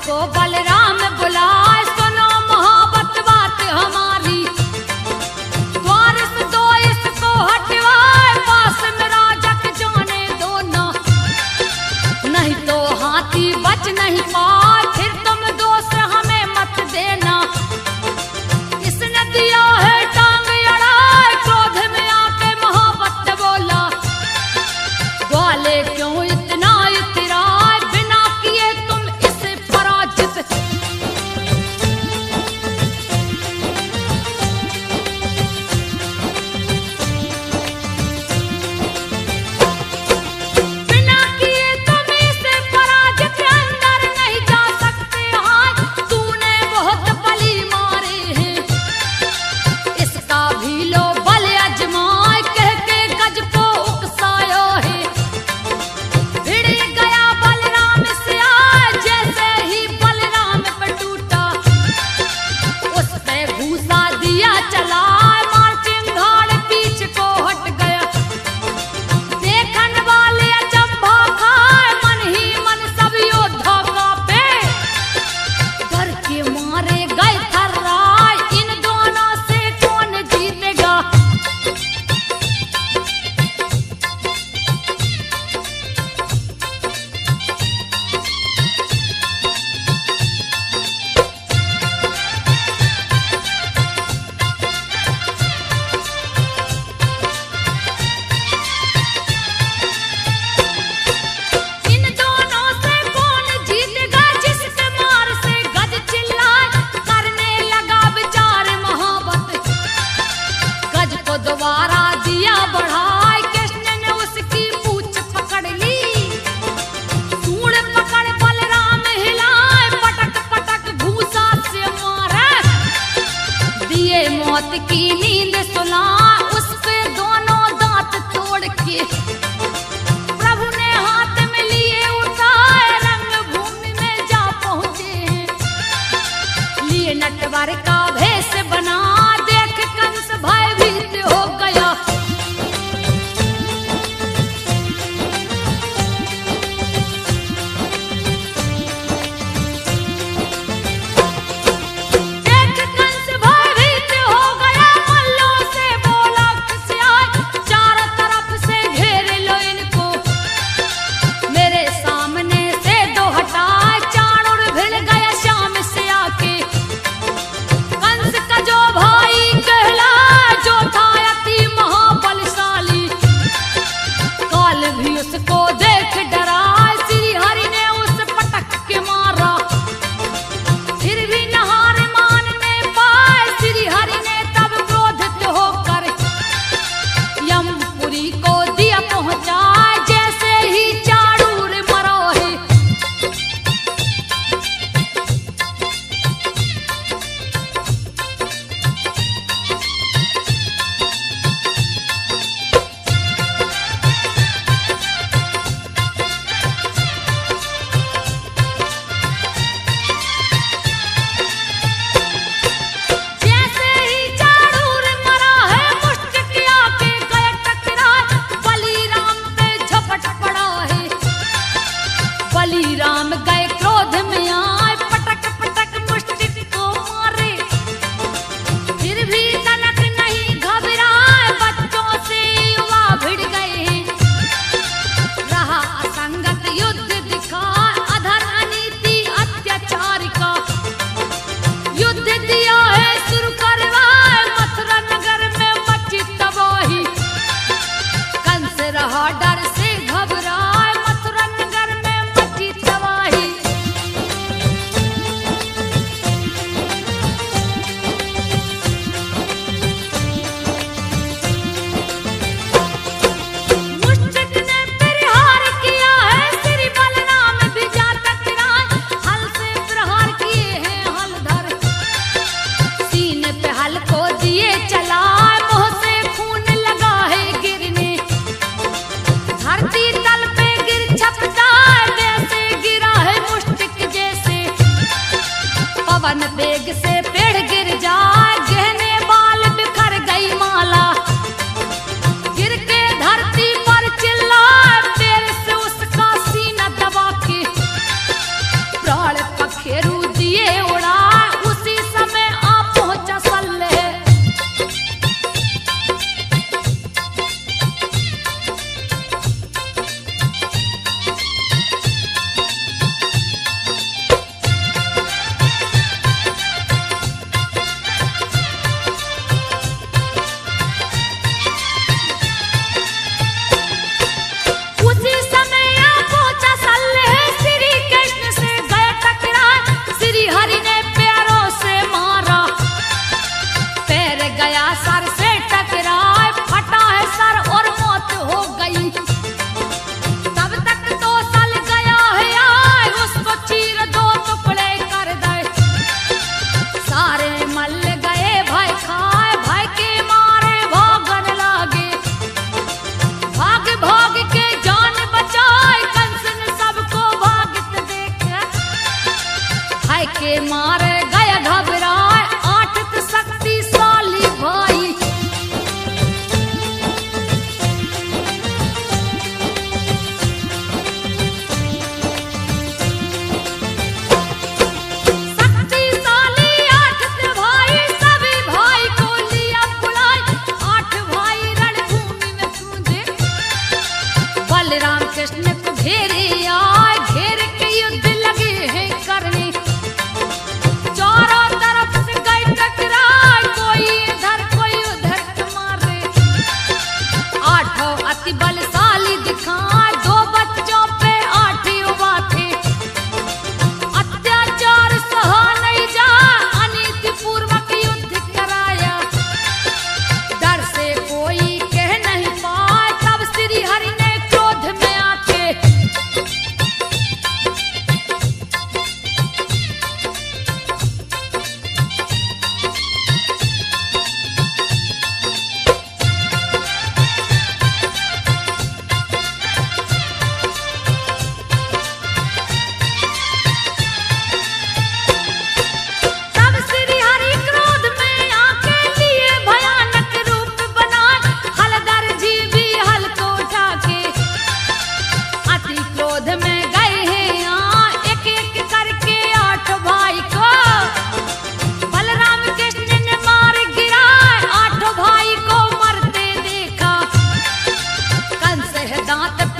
को बलराम बुलाए, सुनो मोहब्बत बात हमारी, द्वार से दो इसको हटवाए, पास में राजा के जाने दो ना, नहीं तो हाथी बच नहीं पाए, फिर तुम दोष हमें मत देना। इसने दिया है टांग अड़ाए, क्रोध में आके मोहब्बत बोला, ग्वाले क्यों इतना इतराए, बिना किए तुम इसे पराजित। बिना किए तुम इसे पराजित, अंदर नहीं जा सकते हाय, तूने बहुत बली मारे हैं, इसका भी लो बल अजमाए, कह के गज को उकसायो है। भिड़ गया बलराम से आए, जैसे ही बलराम पे टूटा, उस पे घूसा दिया चला, मार चिंगाड़ पीछ को हट गया। देखन वाले अचंभा खाए, मन ही मन सब योद्धा कांपे, डर के मारे गए थर्राए, इन दोनों से कौन जीतेगा। इन दोनों से कौन जीतेगा, जिसके मार से गज चिल्लाए, करने लगा विचार मोहब्बत, गज को दोबारा दिया बढ़ाए, कृष्ण ने उसकी पूंछ पकड़ ली, सूंड पकड़ बलराम हिलाए, पटक पटक घूसा से मारे, दिए मौत की नींद सुलाए, उस पे दोनों दांत तोड़ के प्रभु ने हाथ में लिए उठाए, रंग भूमि में जा पहुंचे हैं, लिए नटवर का भेष बना, देख कंस भयभीत हो गया। देख कंस भयभीत हो गया, मल्लों से बोला किसे आए, चारों तरफ से घेर लो इनको, मेरे सामने से दो हटाए, चाणूर भिड़ गया शाम से आके। कंस का जो भाई कहला, जो था अति महाबलशाली, काल भी उसको देख डरा, श्री हरि ने उस पटक के मारा, फिर भी नहार मानने पाए, श्री हरि ने तब क्रोधित होकर यमपुरी को दिया पहुंचाए, जैसे ही चाणूर मरो है।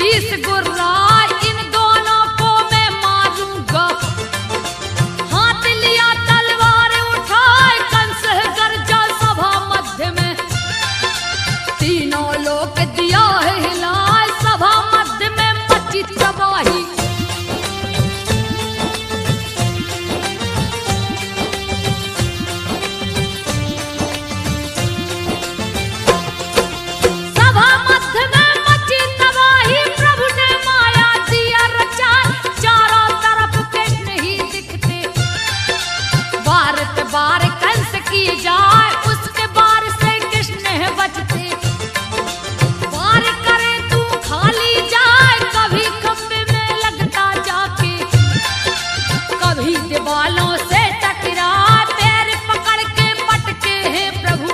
शीश गुर्रा इन दोनों को मैं मारूंगा। हाथ लिया तलवार उठाए कंस गर्जा सभा मध्य में। तीनों लोग दिया है हिलाए सभा मध्य में मची तबाही। सभा मध्य में मची तबाही प्रभु ने माया दिया रचा। चारों तरफ कृष्ण ही दिखते बार पे बार कंस की जाए उसके बार से कृष्ण है बचते। बार करे तू खाली जाए कभी खंबे में लगता जाके कभी दीवालों से टकरा पैर पकड़ के पटके हैं प्रभु।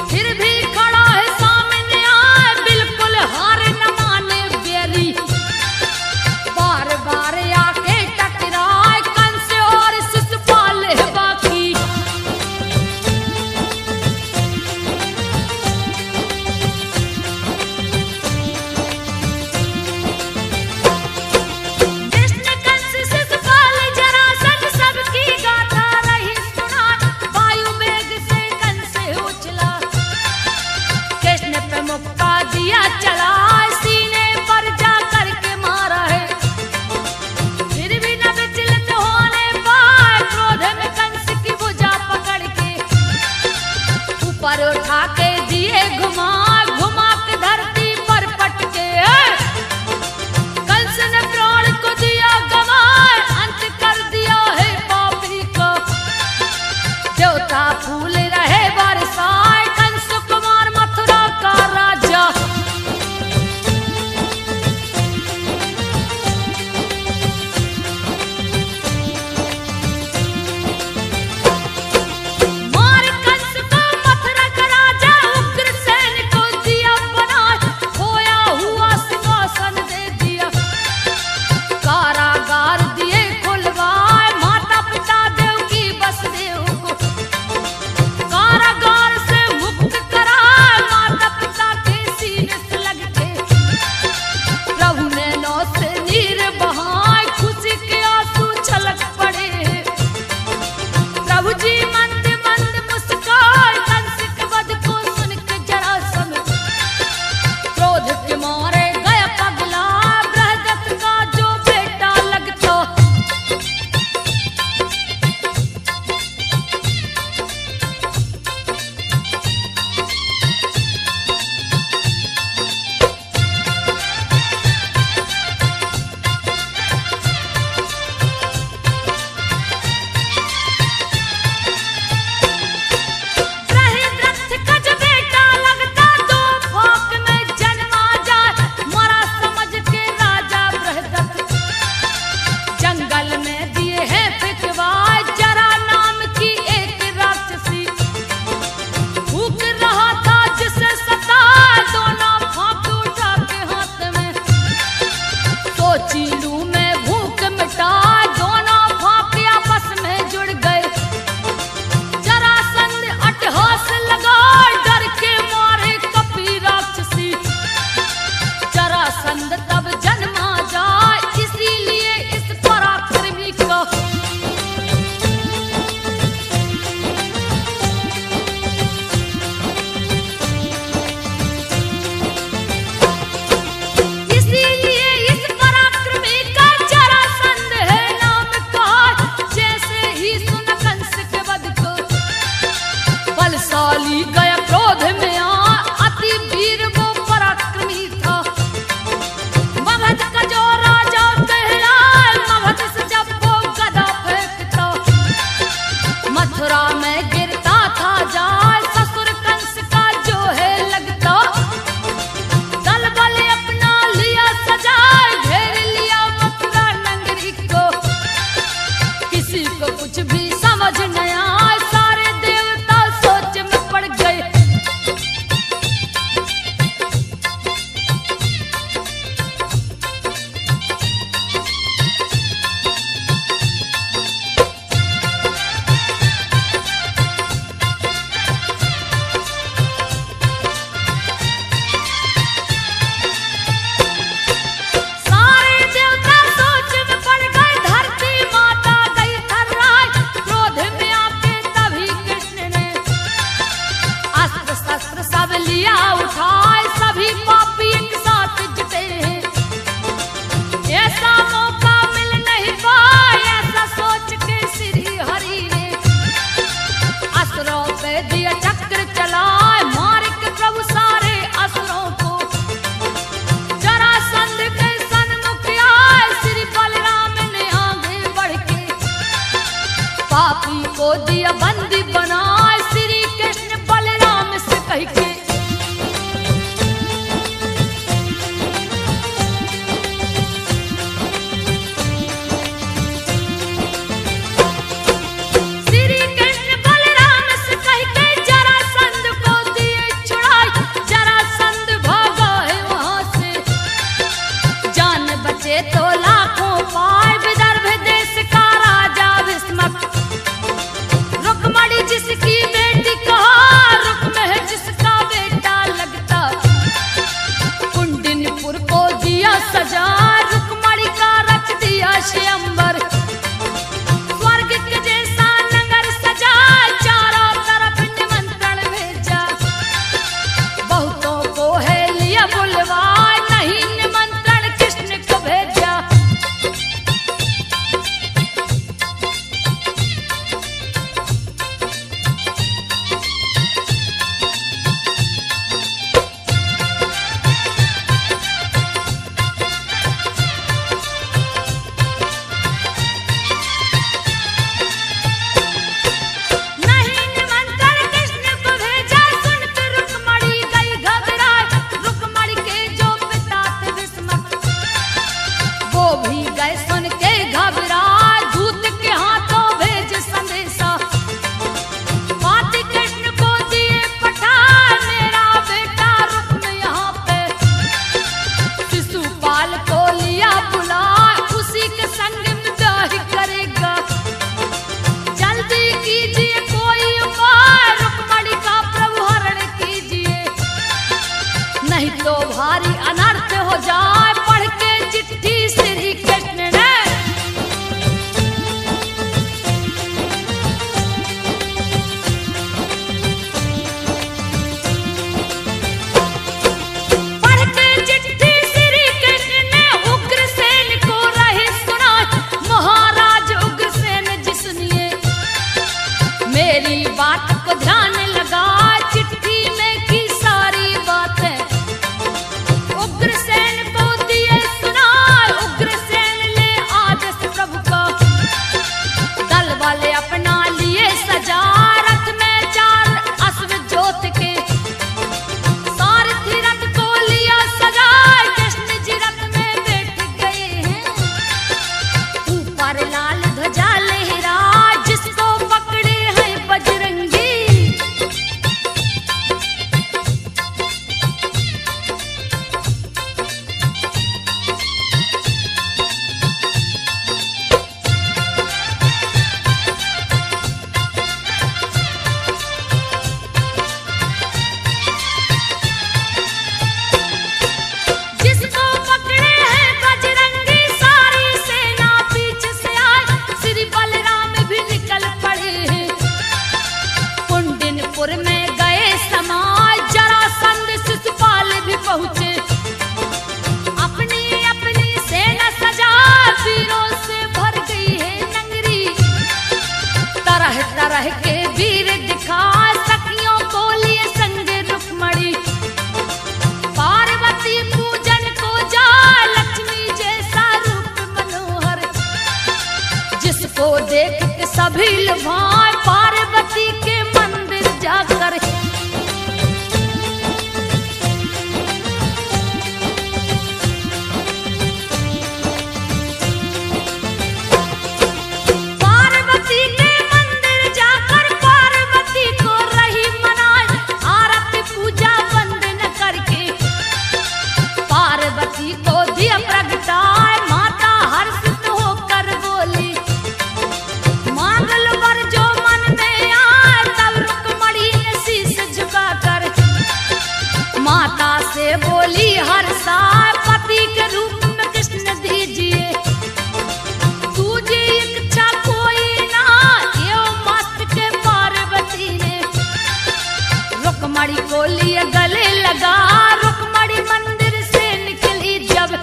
फिर भी खड़ा है सामने आए बिल्कुल हार न माने बेरी। बार बार आके टकराए कंस और शिशुपाल है बाकी। कृष्ण कंस शिशुपाल जरासंध सबकी गाथा रही सुना। वायु वेग से कंस उछला कृष्ण पे मुक्का दिया चला। सीने पर जा करके मारा है फिर भी न विचलित होने पाए। क्रोध में कंस की भुजा पकड़ के ऊपर उठा के दिए घुमा। घुमा के धरती पर पटके कंस ने प्राण को दिया गवाए। अंत कर दिया है पापी को देवता फूल रहे बरसाए। कंस कुमार मथुरा का राजा। मार कंस को मथुरा का राजा। उग्रसेन को दिया बनाए। खोया हुआ सिंहासन दे दिया। कारागार दिए खुलवाए। माता पिता देव की वसुदेव को कारागार से मुक्त कराए। माता पिता के सीने से लगते प्रभु ने नौ से नीर बहाए। खुशी के आंसू छलक पड़े प्रभु जी मंद मंद मुस्काए। कंस के वध को सुन के जरासंध क्रोध के मारे गया पगला। बृहदत्त का जो बेटा लगता बृहदत्त का जो बेटा लगता। दो फाक में जन्मा जाए मरा समझ के राजा बृहदत्त जंगल में दिए हैं फिकवाए। जरा नाम की एक राक्षसी भूख रहा था जिसे सताए। दोनों फाक उठा के हाथ में सोची लूं मैं भूख मिटाए। दोनों फाक आपस में जुड़ गए। जरासंध अट्टहास लगाए डर के मारे कपी राक्षसी। जरासंध तब जन्मा जाए इसीलिए इस पराक्रमी को इसीलिए इस पराक्रमी का जरासंध है नाम कहा। जैसे ही सुन कंस के वध को बलशाली गया क्रोध में आ। अति वीर वो पराक्रमी था। सभी भाई पार्वती के मंदिर जाकर पार्वती के मंदिर जाकर पार्वती को रही मनाए आरती पूजा वंदन करके पार्वती को दिया प्रगटाए माता हर्षित होकर बोली मांगल वर जो मन में आए तब रुक्मणी ने शीश झुकाकर माता से बोली हर्षा पति के रूप में कृष्ण दीजिए तुझे इच्छा कोई ना यो मस्त के पार्वती ने रुक्मणी को लिए गले लगा रुक्मणी मंदिर से निकली जब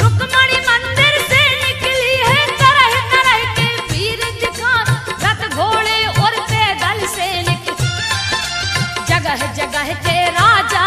रुक्मणी मंदिर से निकली है तरह तरह के वीर दिखा रथ घोड़े और पैदल सैनिक जगह जगह के राजा